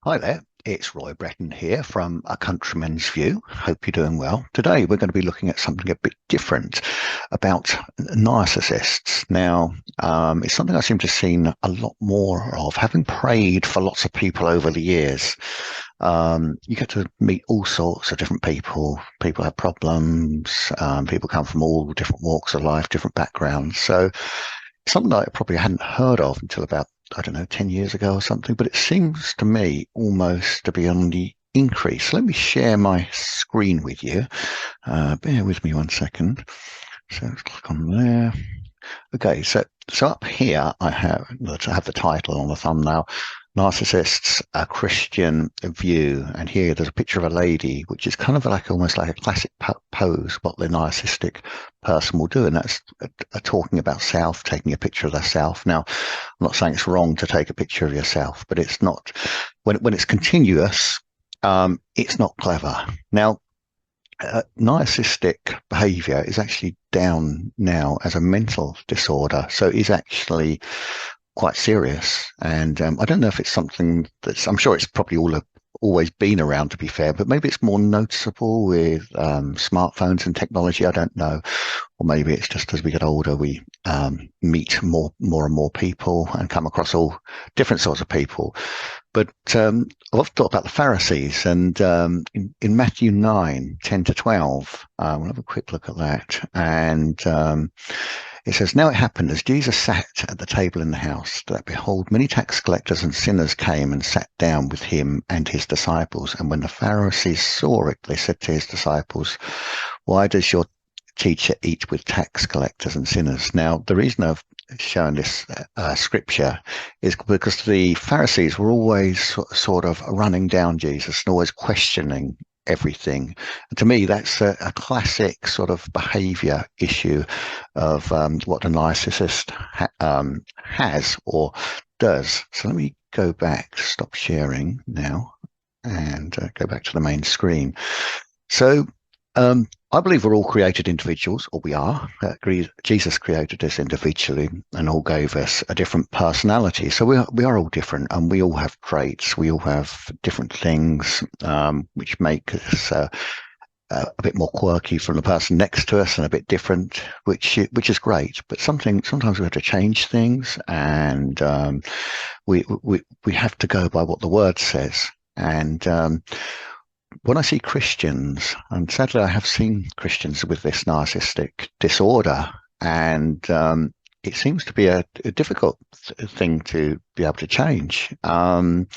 Hi there, it's Roy Breton here from A Countryman's View. Hope you're doing well. Today we're going to be looking at something a bit different about narcissists. Now, it's something I seem to have seen a lot more of, having prayed for lots of people over the years. You get to meet all sorts of different people. People have problems. People come from all different walks of life, different backgrounds. So something that I probably hadn't heard of until about, I don't know, 10 years ago or something, but it seems to me almost to be on the increase. Let me share my screen with you. Bear with me one second. So let's click on there. Okay, so up here I have the title on the thumbnail, Narcissists, a Christian View. And here there's a picture of a lady, which is kind of like almost like a classic pose, what the narcissistic person will do. And that's talking about self, taking a picture of their self. Now, I'm not saying it's wrong to take a picture of yourself, but it's not, when it's continuous, it's not clever. Now, narcissistic behavior is actually down now as a mental disorder, so it is actually quite serious. And I don't know if it's something I'm sure it's probably always been around, to be fair, but maybe it's more noticeable with smartphones and technology. I don't know. Or maybe it's just as we get older, we meet more and more people and come across all different sorts of people. But I've often thought about the Pharisees, and in Matthew 9:10-12, we'll have a quick look at that. And it says, "Now it happened, as Jesus sat at the table in the house, that behold, many tax collectors and sinners came and sat down with him and his disciples. And when the Pharisees saw it, they said to his disciples, 'Why does your teacher eat with tax collectors and sinners?'" Now, the reason I've shown this scripture is because the Pharisees were always sort of running down Jesus and always questioning everything. And to me, that's a classic sort of behavior issue of what a narcissist has or does. So let me go back, stop sharing now, and go back to the main screen. So I believe we're all created individuals, or we are. Jesus created us individually and all gave us a different personality. So we are all different, and we all have traits. We all have different things which make us a bit more quirky from the person next to us, and a bit different, which is great. But sometimes we have to change things, and we have to go by what the word says. And when I see Christians, and sadly I have seen Christians with this narcissistic disorder, and it seems to be a difficult thing to be able to change. And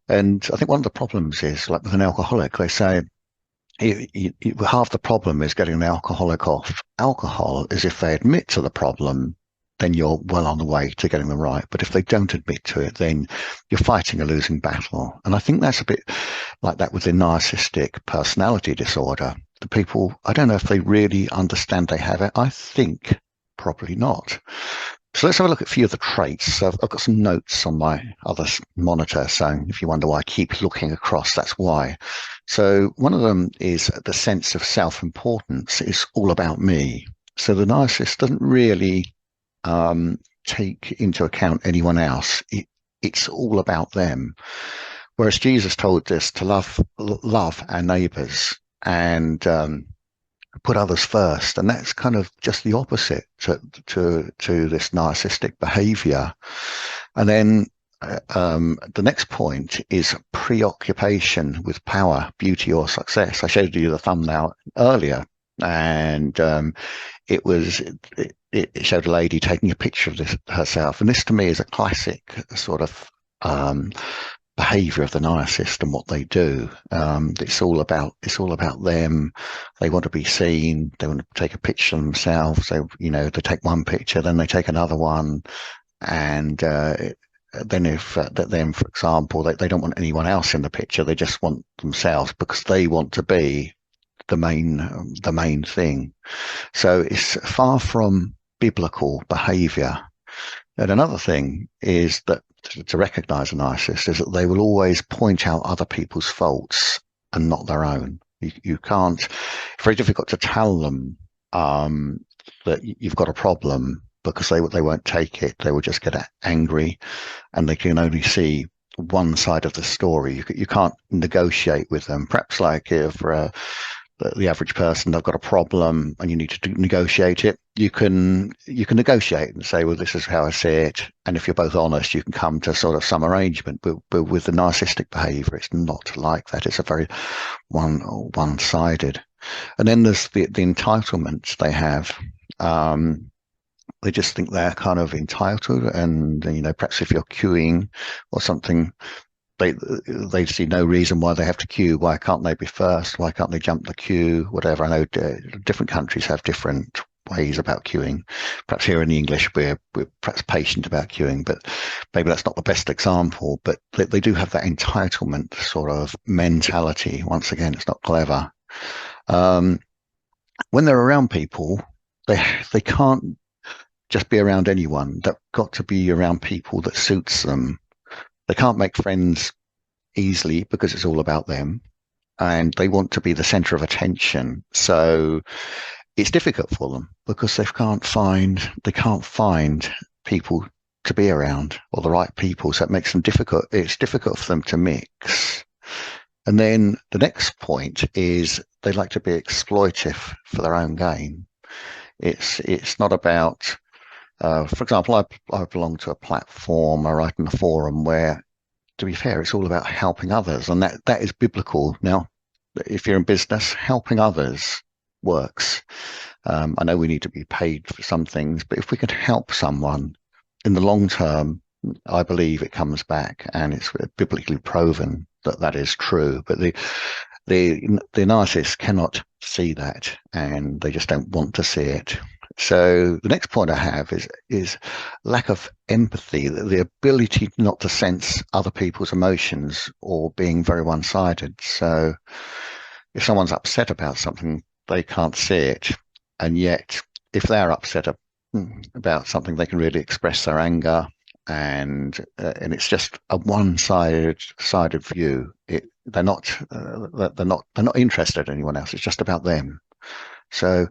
I think one of the problems is, like with an alcoholic, they say half the problem is getting an alcoholic off alcohol. Is if they admit to the problem, then you're well on the way to getting them right. But if they don't admit to it, then you're fighting a losing battle. And I think that's a bit like that with the narcissistic personality disorder. The people, I don't know if they really understand they have it. I think probably not. So let's have a look at a few of the traits. So I've got some notes on my other monitor, so if you wonder why I keep looking across, that's why. So one of them is the sense of self-importance. It's all about me. So the narcissist doesn't really take into account anyone else. It's all about them. Whereas Jesus told us to love our neighbours and put others first, and that's kind of just the opposite to this narcissistic behaviour. And then the next point is preoccupation with power, beauty, or success. I showed you the thumbnail earlier, and it showed a lady taking a picture of herself, and this to me is a classic sort of behavior of the narcissist and what they do. It's all about them. They want to be seen. They want to take a picture of themselves. So they take one picture, then they take another one, and then for example, they don't want anyone else in the picture. They just want themselves because they want to be the main thing. So it's far from biblical behavior. And another thing is that to recognize a narcissist is that they will always point out other people's faults and not their own. You can't, it's very difficult to tell them that you've got a problem, because they won't take it. They will just get angry, and they can only see one side of the story. You can't negotiate with them. Perhaps like if the average person, they've got a problem and you need to negotiate it, you can negotiate and say, well, this is how I see it, and if you're both honest, you can come to sort of some arrangement. But with the narcissistic behavior, it's not like that. It's a very one-sided. And then there's the entitlements they have. They just think they're kind of entitled, and perhaps if you're queuing or something, they see no reason why they have to queue. Why can't they be first? Why can't they jump the queue? Whatever. I know different countries have different ways about queuing. Perhaps here in English we're perhaps patient about queuing, but maybe that's not the best example. But they do have that entitlement sort of mentality. Once again, it's not clever. When they're around people, they can't just be around anyone. They've got to be around people that suits them. They can't make friends easily because it's all about them, and they want to be the center of attention. So it's difficult for them because they can't find people to be around, or the right people. So it makes them difficult. It's difficult for them to mix. And then the next point is they like to be exploitive for their own gain. It's not about, for example, I belong to a platform, I write in a forum where, to be fair, it's all about helping others, and that is biblical. Now, if you're in business, helping others works. I know we need to be paid for some things, but if we can help someone in the long term, I believe it comes back, and it's biblically proven that is true. But the narcissists cannot see that, and they just don't want to see it. So the next point I have is lack of empathy, the ability not to sense other people's emotions, or being very one-sided. So if someone's upset about something, they can't see it. And yet, if they're upset about something, they can really express their anger, and it's just a one-sided view. They're not interested in anyone else. It's just about them. So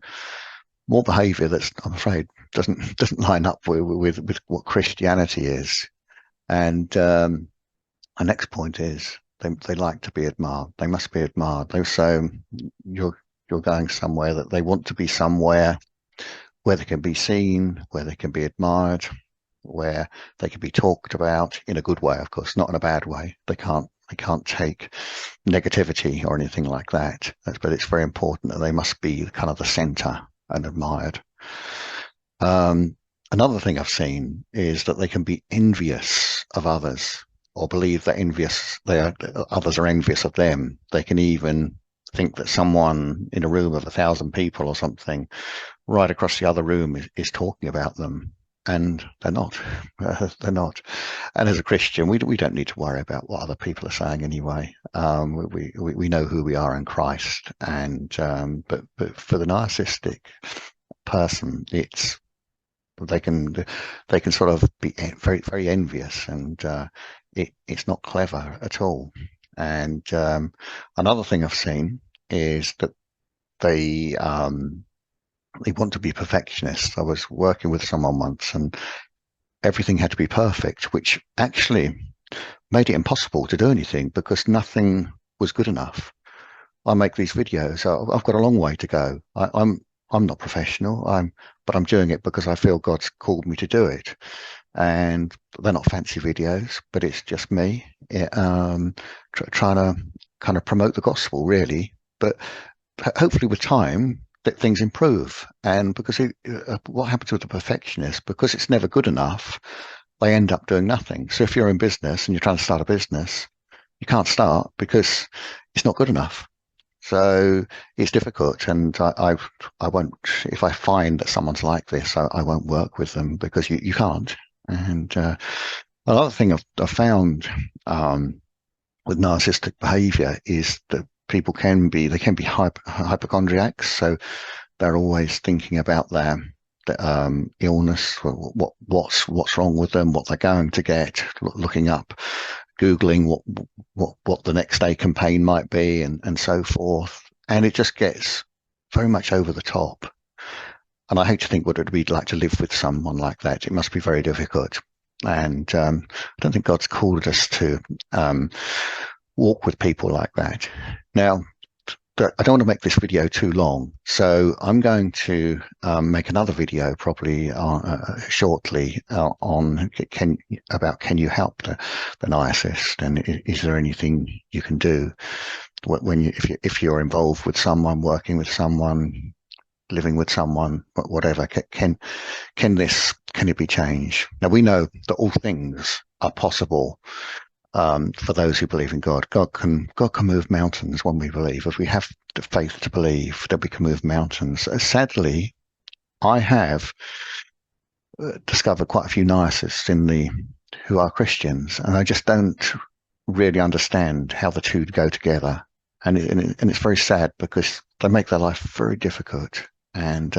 more behaviour that's, I'm afraid, doesn't line up with what Christianity is. And our next point is they like to be admired. They must be admired. So you're going somewhere, that they want to be somewhere where they can be seen, where they can be admired, where they can be talked about in a good way, of course, not in a bad way. They can't take negativity or anything like that. But it's very important that they must be kind of the centre and admired. Another thing I've seen is that they can be envious of others, or believe that others are envious of them. They can even think that someone in a room of 1,000 people or something right across the other room is talking about them, and they're not. They're not. And as a Christian, we don't need to worry about what other people are saying anyway. We know who we are in Christ, and but for the narcissistic person, they can sort of be very, very envious, and it's not clever at all. And another thing I've seen is that they want to be perfectionists. I was working with someone once, and everything had to be perfect, which actually made it impossible to do anything because nothing was good enough. I make these videos. I've got a long way to go. I'm not professional. But I'm doing it because I feel God's called me to do it. And they're not fancy videos, but it's just me trying to kind of promote the gospel, really. But hopefully, with time, that things improve. And because what happens with the perfectionist, because it's never good enough, they end up doing nothing. So if you're in business and you're trying to start a business, you can't start because it's not good enough. So it's difficult, and I won't, if I find that someone's like this, I won't work with them, because you can't. And another thing I've found with narcissistic behavior is that people can be hypochondriacs. So they're always thinking about their illness, what's wrong with them, what they're going to get, looking up, Googling what the next day campaign might be, and so forth. And it just gets very much over the top. And I hate to think what it would be like to live with someone like that. It must be very difficult. And I don't think God's called us to walk with people like that. Now, I don't want to make this video too long, so I'm going to make another video probably shortly on can you help the narcissist, and is there anything you can do when if you're involved with someone, working with someone, living with someone, whatever. Can it be changed? Now we know that all things are possible. For those who believe in God, God can move mountains when we believe. If we have the faith to believe that we can move mountains. Sadly, I have discovered quite a few narcissists who are Christians, and I just don't really understand how the two go together. And it's very sad because they make their life very difficult. And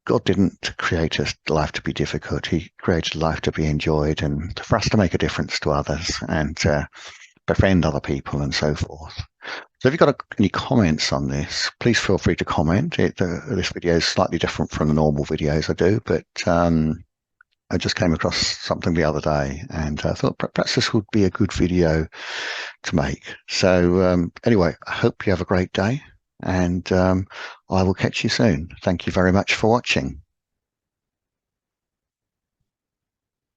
God didn't create a life to be difficult. He created life to be enjoyed and for us to make a difference to others and befriend other people and so forth. So if you've got any comments on this, please feel free to comment. This video is slightly different from the normal videos I do, but I just came across something the other day and I thought perhaps this would be a good video to make. So anyway, I hope you have a great day, and I will catch you soon. Thank you very much for watching.